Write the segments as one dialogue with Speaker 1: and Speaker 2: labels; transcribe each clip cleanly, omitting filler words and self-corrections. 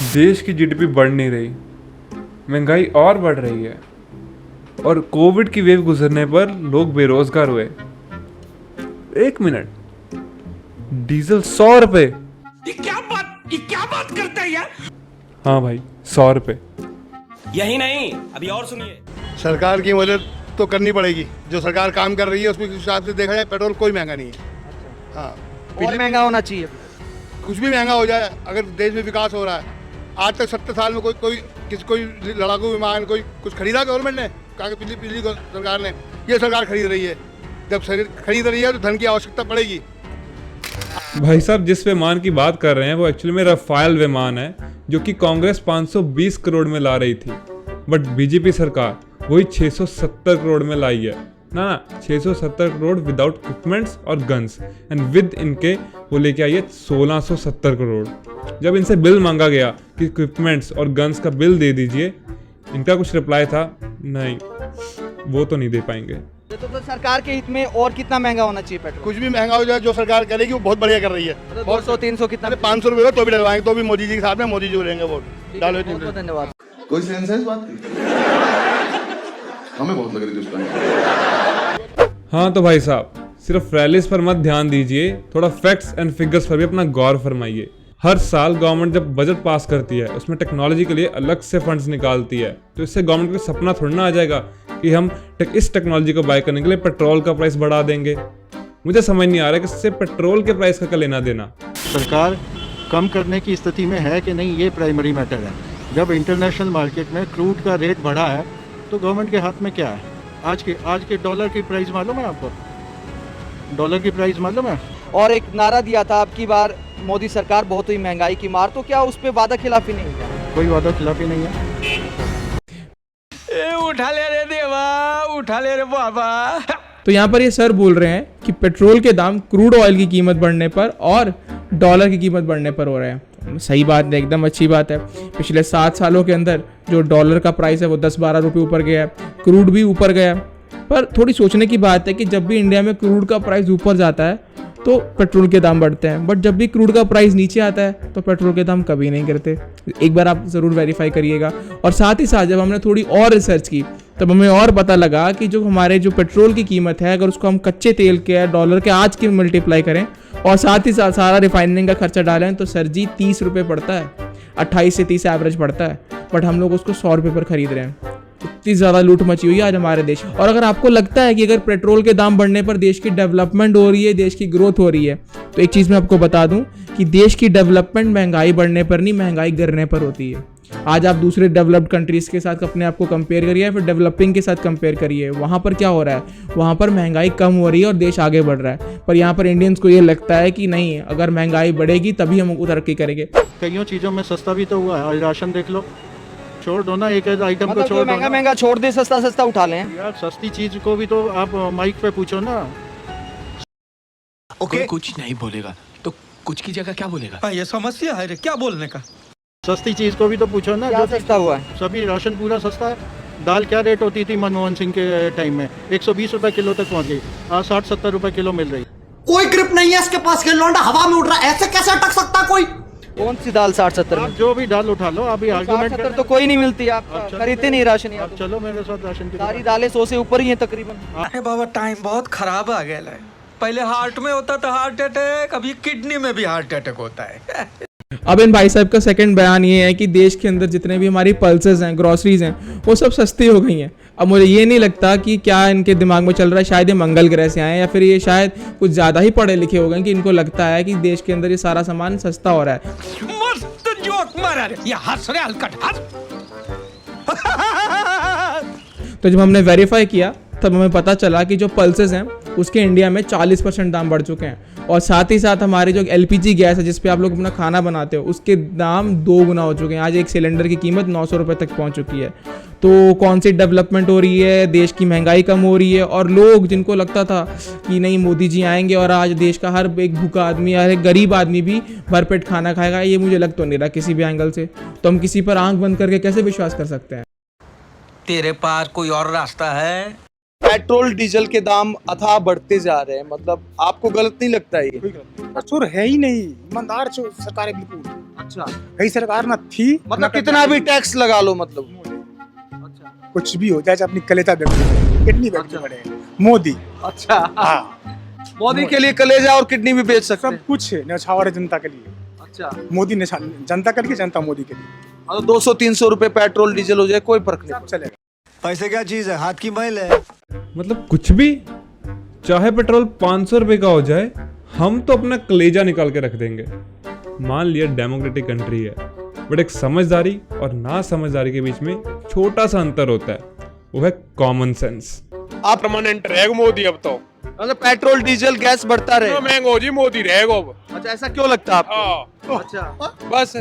Speaker 1: देश की जीडीपी बढ़ नहीं रही, महंगाई और बढ़ रही है और कोविड की वेव गुजरने पर लोग बेरोजगार हुए। 1 मिनट, डीजल 100 रुपए।
Speaker 2: ये क्या बात करता है यार।
Speaker 1: हाँ भाई, 100 रुपए।
Speaker 2: यही नहीं, अभी और सुनिए।
Speaker 3: सरकार की मदद तो करनी पड़ेगी। जो सरकार काम कर रही है उसके हिसाब से देखा जाए पेट्रोल कोई महंगा नहीं है। हाँ,
Speaker 4: और महंगा होना चाहिए।
Speaker 3: कुछ भी महंगा हो जाए, अगर देश में विकास हो रहा है। आज तक 70 साल में कोई लड़ाकू विमान कोई कुछ खरीदा गवर्नमेंट ने? कहा कि पिछली सरकार ने। ये सरकार खरीद रही है। जब खरीद रही है तो धन की आवश्यकता पड़ेगी।
Speaker 1: भाई साहब, जिस विमान की बात कर रहे हैं वो एक्चुअली में रफाल विमान है, जो कि कांग्रेस 520 करोड़ में ला रही थी, बट बीजेपी सरकार वही 670 करोड़ में लाई है। ना 670 करोड़ विदाउट इक्विपमेंट्स और गन्स, एंड विद इनके वो लेके आई है 1670 करोड़। जब इनसे बिल मांगा गया कि इक्विपमेंट्स और गन्स का बिल दे दीजिए, इनका कुछ रिप्लाई था नहीं, वो तो नहीं दे पाएंगे।
Speaker 4: तो सरकार के हित में और कितना महंगा होना चाहिए पेट्रोल?
Speaker 3: कुछ भी महंगा हो जाए, जो सरकार करेगी वो बहुत बढ़िया कर रही है।
Speaker 4: 200-300 कितना?
Speaker 3: 500 रुपये तो भी डलवाएंगे, तो भी मोदी जी के साथ में मोदी जी रहेंगे वोट डालो।
Speaker 4: बहुत धन्यवाद।
Speaker 5: कोई सेंस है इस बात की? हमें बहुत लग रही थी उस टाइम।
Speaker 1: हाँ तो भाई साहब, सिर्फ रैलीज पर मत ध्यान दीजिए, थोड़ा फैक्ट्स एंड फिगर्स पर भी अपना गौर फरमाइए। हर साल गवर्नमेंट जब बजट पास करती है, उसमें टेक्नोलॉजी के लिए अलग से फंड्स निकालती है, तो इससे गवर्नमेंट को सपना थोड़ा ना आ जाएगा कि हम इस टेक्नोलॉजी को बाय करने के लिए पेट्रोल का प्राइस बढ़ा देंगे। मुझे समझ नहीं आ रहा कि इससे पेट्रोल के प्राइस का क्या लेना देना।
Speaker 6: सरकार कम करने की स्थिति में है कि नहीं, ये प्राइमरी मैटर है। जब इंटरनेशनल मार्केट में क्रूड का रेट बढ़ा है तो गवर्नमेंट के हाथ में क्या है? आज के डॉलर की प्राइस मालूम है आपको? डॉलर की प्राइस मालूम है?
Speaker 4: और एक नारा दिया था अब की बार मोदी सरकार बहुत ही महंगाई की मार, तो क्या उस पे वादा खिलाफी नहीं है?
Speaker 6: कोई वादा खिलाफी नहीं है।
Speaker 2: उठा ले रे देवा, उठा ले रे बाबा।
Speaker 7: तो यहाँ पर ये सर बोल रहे हैं कि पेट्रोल के दाम क्रूड ऑयल की कीमत बढ़ने पर और डॉलर की कीमत बढ़ने पर हो रहे हैं। सही बात है, एकदम अच्छी बात है। पिछले 7 सालों के अंदर जो डॉलर का प्राइस है वो 10-12 रुपये ऊपर गया है, क्रूड भी ऊपर गया। पर थोड़ी सोचने की बात है कि जब भी इंडिया में क्रूड का प्राइस ऊपर जाता है तो पेट्रोल के दाम बढ़ते हैं, बट जब भी क्रूड का प्राइस नीचे आता है तो पेट्रोल के दाम कभी नहीं गिरते। एक बार आप ज़रूर वेरीफाई करिएगा। और साथ ही साथ जब हमने थोड़ी और रिसर्च की तब हमें और पता लगा कि जो हमारे जो पेट्रोल की कीमत है, अगर उसको हम कच्चे तेल के डॉलर के आज के मल्टीप्लाई करें और साथ ही साथ सारा रिफाइनिंग का खर्चा डालें तो सर जी 30 रुपये पड़ता है, 28 से 30 एवरेज पड़ता है, बट हम लोग उसको 100 रुपये पर खरीद रहे हैं। इतनी ज़्यादा लूट मची हुई है आज हमारे देश। और अगर आपको लगता है कि अगर पेट्रोल के दाम बढ़ने पर देश की डेवलपमेंट हो रही है, देश की ग्रोथ हो रही है, तो एक चीज़ मैं आपको बता दूं कि देश की डेवलपमेंट महंगाई बढ़ने पर नहीं, महंगाई गिरने पर होती है। आज आप दूसरे डेवलप्ड कंट्रीज़ के साथ अपने आप को कंपेयर करिए, फिर डेवलपिंग के साथ कंपेयर करिए, वहाँ पर क्या हो रहा है? वहाँ पर महंगाई कम हो रही है और देश आगे बढ़ रहा है। पर यहाँ पर इंडियंस को ये लगता है कि नहीं, अगर महंगाई बढ़ेगी तभी हम तरक्की करेंगे।
Speaker 6: कईयों चीज़ों में सस्ता भी तो हुआ है। आज राशन देख लो, छोड़ दो ना, एक आइटम को छोड़ दो।
Speaker 4: महंगा छोड़ दे, सस्ता उठा लें
Speaker 6: यार। सस्ती चीज को भी तो आप माइक पे पूछो ना।
Speaker 2: ओके, कुछ नहीं बोलेगा तो कुछ की जगह क्या बोलेगा? ये समस्या है रे, क्या बोलने का?
Speaker 6: सस्ती चीज को भी तो पूछो ना।
Speaker 4: क्या सस्ता हुआ है?
Speaker 6: सभी राशन पूरा सस्ता है। दाल क्या रेट होती थी मनमोहन सिंह के टाइम में? 120 रुपए किलो तक पहुंच गई, आज 60-70 रुपए किलो मिल रही।
Speaker 8: कोई ग्रिप नहीं है इसके पास, लौंडा हवा में उड़ रहा है, ऐसे कैसे अटक सकता कोई?
Speaker 4: कौन सी दाल 60-70 में?
Speaker 6: जो भी दाल उठा लो, अभी आर्गुमेंट
Speaker 4: 60-70 तो कोई नहीं मिलती, आप खरीदते नहीं राशन।
Speaker 6: आप चलो मेरे साथ राशन की।
Speaker 4: सारी दालें 100 से ऊपर ही हैं तकरीबन।
Speaker 2: अरे बाबा, टाइम बहुत खराब आ गया है। पहले हार्ट में होता था हार्ट अटैक, अभी किडनी में भी हार्ट अटैक होता है।
Speaker 7: अब इन भाई साहब का सेकंड बयान ये है कि देश के अंदर जितने भी हमारी पल्सेस हैं, ग्रोसरीज हैं, वो सब सस्ती हो गई हैं। अब मुझे ये नहीं लगता कि क्या इनके दिमाग में चल रहा है, शायद ये मंगल ग्रह से आए या फिर ये शायद कुछ ज़्यादा ही पढ़े लिखे हो गए कि इनको लगता है कि देश के अंदर ये सारा सामान सस्ता हो रहा है।
Speaker 2: मस्त जोक मारा रे, ये हंस रहे हलकट हंस।
Speaker 7: तो जब हमने वेरीफाई किया तब हमें पता चला कि जो पल्सेस हैं उसके इंडिया में 40% दाम बढ़ चुके हैं। और साथ ही साथ हमारी जो LPG गैस है जिस पे आप लोग अपना खाना बनाते हो, उसके दाम 2 गुना हो चुके हैं। आज एक सिलेंडर की कीमत 900 रुपये तक पहुंच चुकी है। तो कौन सी डेवलपमेंट हो रही है? देश की महंगाई कम हो रही है और लोग जिनको लगता था कि नहीं मोदी जी आएंगे और आज देश का हर एक भूखा आदमी या एक गरीब आदमी भी भरपेट खाना खाएगा, ये मुझे लग तो नहीं रहा किसी भी एंगल से। तो हम किसी पर आंख बंद करके कैसे विश्वास कर सकते हैं?
Speaker 2: तेरे पास कोई और रास्ता है?
Speaker 4: पेट्रोल डीजल के दाम अथाह बढ़ते जा रहे हैं, मतलब आपको गलत नहीं लगता ये?
Speaker 8: चोर है ही नहीं, ईमानदार सरकार है बिल्कुल।
Speaker 4: अच्छा,
Speaker 9: कई सरकार ना थी
Speaker 4: मतलब कितना भी टैक्स लगा लो मतलब। अच्छा
Speaker 9: कुछ भी हो जाए, चाहे अपनी कलेजा बेच किडनी बेच
Speaker 4: अच्छा।
Speaker 9: पड़े मोदी।
Speaker 4: अच्छा,
Speaker 9: हाँ,
Speaker 4: मोदी के लिए कलेजा और किडनी भी बेच सकते
Speaker 9: सब
Speaker 4: हैं।
Speaker 9: कुछ है न्यौछावर जनता के लिए।
Speaker 4: अच्छा,
Speaker 9: मोदी ने जनता के लिए, जनता मोदी के लिए,
Speaker 4: मतलब 200-300 रुपए पेट्रोल डीजल हो जाए कोई फर्क नहीं
Speaker 9: सब चलेगा।
Speaker 2: पैसे क्या चीज है, हाथ की मैल है।
Speaker 1: मतलब कुछ भी, चाहे पेट्रोल 500 रुपए का हो जाए, हम तो अपना कलेजा निकाल के रख देंगे। मान लिया डेमोक्रेटिक कंट्री है, बट एक समझदारी और ना समझदारी के बीच में छोटा सा अंतर होता है, वो है कॉमन सेंस।
Speaker 10: आप परमानेंट रहेगा मोदी अब तो,
Speaker 4: मतलब पेट्रोल डीजल गैस बढ़ता रहे।
Speaker 10: महंगा हो जी मोदी रहेगा अब।
Speaker 4: अच्छा, ऐसा क्यों लगता है आपको?
Speaker 10: हाँ
Speaker 4: अच्छा,
Speaker 10: बस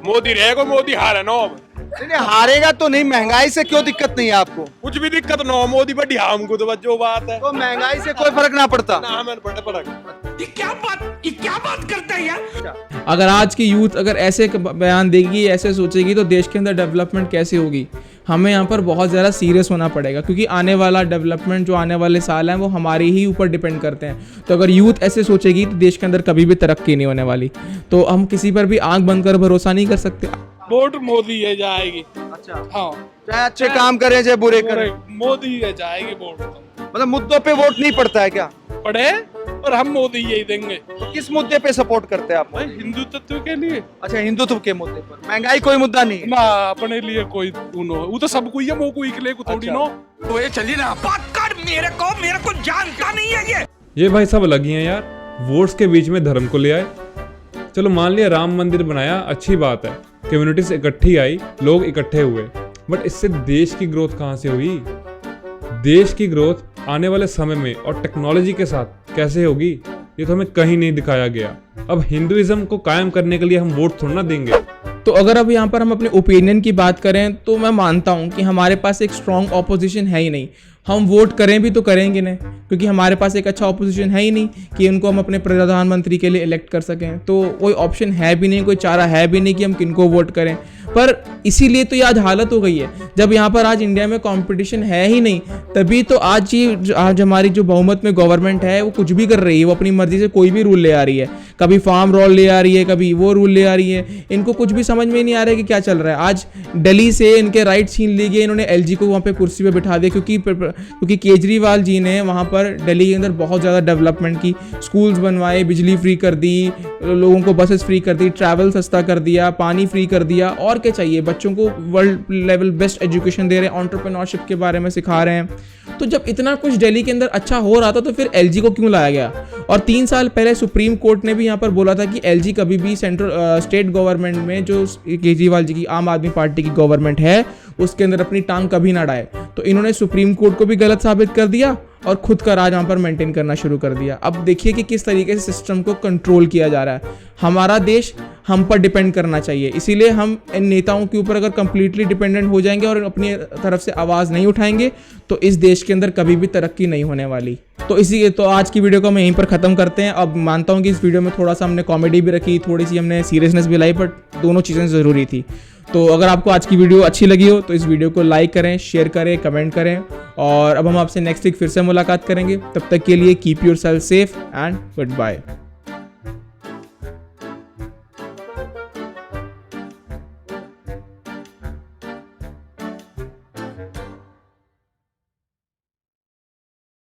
Speaker 10: मोदी रहेगा, मोदी हारे ना अब।
Speaker 4: नहीं हारेगा तो नहीं, महंगाई से क्यों दिक्कत नहीं है आपको?
Speaker 10: कुछ भी दिक्कत ना हो, मोदी बढ़िया हमको तो बस जो बात है।
Speaker 4: तो महंगाई से कोई फर्क ना पड़ता।
Speaker 10: ना हमें बड़े फर्क।
Speaker 8: ये क्या बात करते हैं यार।
Speaker 7: अगर आज की यूथ अगर ऐसे बयान देगी, ऐसे सोचेगी, तो देश के अंदर डेवलपमेंट कैसे होगी? हमें यहाँ पर बहुत ज़्यादा सीरियस होना पड़ेगा, क्योंकि आने वाला डेवलपमेंट जो आने वाले साल हैं वो हमारे ही ऊपर डिपेंड करते हैं। तो अगर यूथ ऐसे सोचेगी तो देश के अंदर कभी भी तरक्की नहीं होने वाली। तो हम किसी पर भी आंख बंद कर भरोसा नहीं कर सकते।
Speaker 10: वोट मोदी है जाएगी।
Speaker 4: अच्छा,
Speaker 10: हाँ,
Speaker 4: चाहे अच्छे काम करें चाहे बुरे करें,
Speaker 10: मोदी है जाएगी वोट।
Speaker 4: मतलब मुद्दों पे वोट नहीं पड़ता है क्या?
Speaker 10: पढ़े और हम मोदी यही देंगे।
Speaker 4: तो किस मुद्दे पे सपोर्ट करते हैं आप?
Speaker 10: भाई हिंदुत्व के लिए।
Speaker 4: अच्छा, हिंदुत्व के मुद्दे पर। महंगाई कोई मुद्दा नहीं है।
Speaker 10: ना अपने लिए कोई वो तो सब कोई है, वो कोई के लिए थोड़ी नो।
Speaker 8: तो ये चलिए ना, बात कर, मेरे को जानता नहीं है
Speaker 1: ये भाई सब अलग ही हैं यार, वोट्स के बीच में धर्म को ले आए। चलो मान लिया राम मंदिर बनाया, अच्छी बात है, कम्युनिटीज इकट्ठी आई, लोग इकट्ठे हुए, बट इससे देश की ग्रोथ कहाँ से हुई? देश की ग्रोथ आने वाले समय में और टेक्नोलॉजी के साथ कैसे होगी, ये तो हमें कहीं नहीं दिखाया गया। अब हिंदुइज्म को कायम करने के लिए हम वोट थोड़ा ना देंगे।
Speaker 7: तो अगर अब यहाँ पर हम अपने ओपिनियन की बात करें तो मैं मानता हूँ कि हमारे पास एक स्ट्रॉन्ग ऑपोजिशन है ही नहीं। हम वोट करें भी तो करेंगे नहीं, क्योंकि हमारे पास एक अच्छा ऑपोजिशन है ही नहीं कि उनको हम अपने प्रधानमंत्री के लिए इलेक्ट कर सकें। तो कोई ऑप्शन है भी नहीं, कोई चारा है भी नहीं कि हम किनको वोट करें। पर इसीलिए तो ये आज हालत हो गई है, जब यहाँ पर आज इंडिया में कंपटीशन है ही नहीं, तभी तो आज हमारी जो बहुमत में गवर्नमेंट है वो कुछ भी कर रही है। वो अपनी मर्जी से कोई भी रूल ले आ रही है, कभी फार्म रूल ले आ रही है, कभी वो रूल ले आ रही है। इनको कुछ भी समझ में नहीं आ रहा है कि क्या चल रहा है। आज दिल्ली से इनके राइट छीन लिए गए, इन्होंने एलजी को वहाँ पे कुर्सी पे बिठा दिया, क्योंकि केजरीवाल जी ने वहाँ पर दिल्ली के अंदर बहुत ज़्यादा डेवलपमेंट की, स्कूल्स बनवाए, बिजली फ्री कर दी, लोगों को बसेस फ्री कर दी, ट्रैवल सस्ता कर दिया, पानी फ्री कर दिया, और क्या चाहिए। बच्चों को वर्ल्ड लेवल बेस्ट एजुकेशन दे रहे हैं, एंटरप्रेन्योरशिप के बारे में सिखा रहे हैं। तो जब इतना कुछ दिल्ली के अंदर अच्छा हो रहा था तो फिर एलजी को क्यों लाया गया? और 3 साल पहले सुप्रीम कोर्ट ने भी यहाँ पर बोला था कि एलजी कभी भी स्टेट गवर्नमेंट में जो केजरीवाल जी की आम आदमी पार्टी की गवर्नमेंट है उसके अंदर अपनी टांग कभी ना अड़ाए। तो इन्होंने सुप्रीम कोर्ट को भी गलत साबित कर दिया और खुद का राज यहाँ पर मेंटेन करना शुरू कर दिया। अब देखिए कि किस तरीके से सिस्टम को कंट्रोल किया जा रहा है। हमारा देश हम पर डिपेंड करना चाहिए, इसीलिए हम इन नेताओं के ऊपर अगर कंप्लीटली डिपेंडेंट हो जाएंगे और अपनी तरफ से आवाज़ नहीं उठाएंगे तो इस देश के अंदर कभी भी तरक्की नहीं होने वाली। तो आज की वीडियो को हम यहीं पर ख़त्म करते हैं। अब मानता हूँ कि इस वीडियो में थोड़ा सा हमने कॉमेडी भी रखी, थोड़ी सी हमने सीरियसनेस भी लाई, बट दोनों चीज़ें ज़रूरी थी। तो अगर आपको आज की वीडियो अच्छी लगी हो तो इस वीडियो को लाइक करें, शेयर करें, कमेंट करें, और अब हम आपसे नेक्स्ट वीक फिर से मुलाकात करेंगे। तब तक के लिए keep yourself safe and good bye.